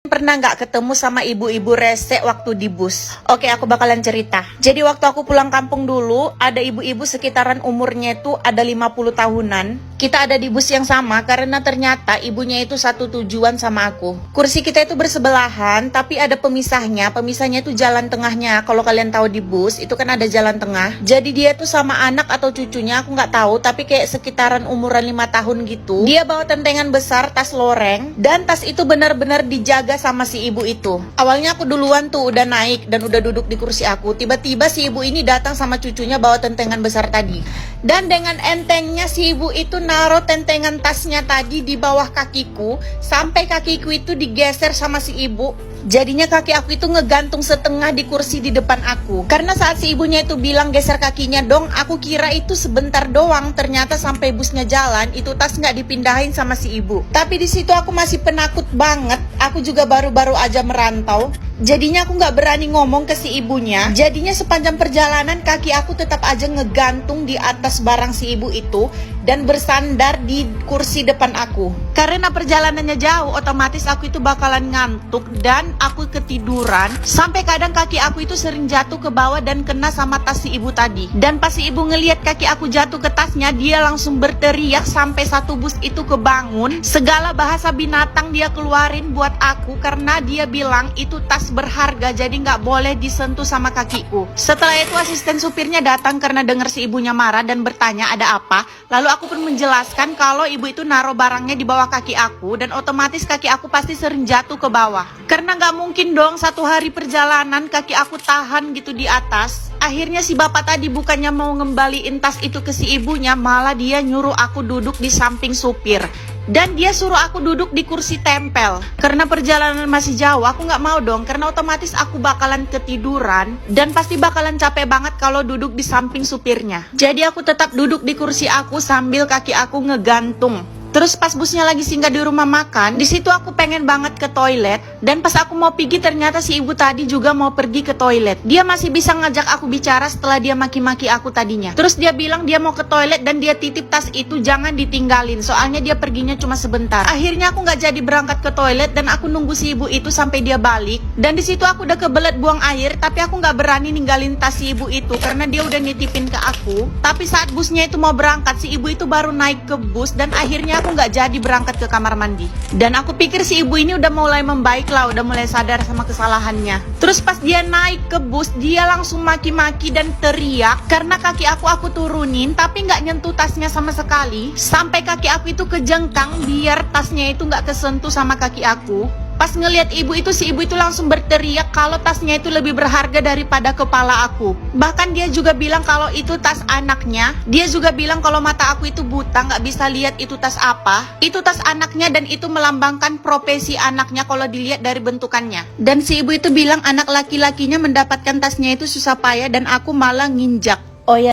Pernah nggak ketemu sama ibu-ibu rese waktu di bus? Oke, aku bakalan cerita. Jadi waktu aku pulang kampung dulu, ada ibu-ibu sekitaran umurnya itu ada 50 tahunan. Kita ada di bus yang sama karena ternyata ibunya itu satu tujuan sama aku. Kursi kita itu bersebelahan, tapi ada pemisahnya. Pemisahnya itu jalan tengahnya. Kalau kalian tahu di bus, itu kan ada jalan tengah. Jadi dia tuh sama anak atau cucunya, aku nggak tahu, tapi kayak sekitaran umuran 5 tahun gitu. Dia bawa tentengan besar, tas loreng, dan tas itu benar-benar dijaga sama si ibu itu. Awalnya aku duluan tuh udah naik dan udah duduk di kursi aku. Tiba-tiba si ibu ini datang sama cucunya bawa tentengan besar tadi. Dan dengan entengnya si ibu itu naruh tentengan tasnya tadi di bawah kakiku, sampai kakiku itu digeser sama si ibu. Jadinya kaki aku itu ngegantung setengah di kursi di depan aku. Karena saat si ibunya itu bilang geser kakinya dong, aku kira itu sebentar doang. Ternyata sampai busnya jalan, itu tas nggak dipindahin sama si ibu. Tapi di situ aku masih penakut banget. Aku juga baru-baru aja merantau. Jadinya aku nggak berani ngomong ke si ibunya. Jadinya sepanjang perjalanan kaki aku tetap aja ngegantung di atas barang si ibu itu dan bersandar di kursi depan aku. Karena perjalanannya jauh, otomatis aku itu bakalan ngantuk dan aku ketiduran. Sampai kadang kaki aku itu sering jatuh ke bawah dan kena sama tas si ibu tadi. Dan pas si ibu ngelihat kaki aku jatuh ke tasnya, dia langsung berteriak sampai satu bus itu kebangun. Segala bahasa binatang dia keluarin buat aku karena dia bilang itu tas berharga, jadi nggak boleh disentuh sama kakiku. Setelah itu asisten supirnya datang karena dengar si ibunya marah dan bertanya ada apa. Lalu aku pun menjelaskan kalau ibu itu naruh barangnya di bawah kaki aku dan otomatis kaki aku pasti sering jatuh ke bawah. Karena nggak mungkin dong satu hari perjalanan kaki aku tahan gitu di atas. Akhirnya si bapak tadi bukannya mau ngembaliin tas itu ke si ibunya, malah dia nyuruh aku duduk di samping supir. Dan dia suruh aku duduk di kursi tempel. Karena perjalanan masih jauh, aku nggak mau dong. Karena otomatis aku bakalan ketiduran. Dan pasti bakalan capek banget kalau duduk di samping supirnya. Jadi aku tetap duduk di kursi aku sambil kaki aku ngegantung. Terus pas busnya lagi singgah di rumah makan, di situ aku pengen banget ke toilet. Dan pas aku mau pergi ternyata si ibu tadi juga mau pergi ke toilet. Dia masih bisa ngajak aku bicara setelah dia maki-maki aku tadinya. Terus dia bilang dia mau ke toilet dan dia titip tas itu jangan ditinggalin. Soalnya dia perginya cuma sebentar. Akhirnya aku nggak jadi berangkat ke toilet dan aku nunggu si ibu itu sampai dia balik. Dan di situ aku udah kebelet buang air, tapi aku nggak berani ninggalin tas si ibu itu karena dia udah nitipin ke aku. Tapi saat busnya itu mau berangkat, si ibu itu baru naik ke bus dan akhirnya aku nggak jadi berangkat ke kamar mandi. Dan aku pikir si ibu ini udah mulai membaik lah, udah mulai sadar sama kesalahannya. Terus pas dia naik ke bus, dia langsung maki-maki dan teriak karena kaki aku turunin tapi nggak nyentuh tasnya sama sekali. Sampai kaki aku itu kejengkang biar tasnya itu nggak kesentuh sama kaki aku. Pas ngelihat ibu itu, si ibu itu langsung berteriak kalau tasnya itu lebih berharga daripada kepala aku. Bahkan dia juga bilang kalau itu tas anaknya. Dia juga bilang kalau mata aku itu buta, nggak bisa lihat itu tas apa. Itu tas anaknya dan itu melambangkan profesi anaknya kalau dilihat dari bentukannya. Dan si ibu itu bilang anak laki-lakinya mendapatkan tasnya itu susah payah dan aku malah nginjak. Oh ya.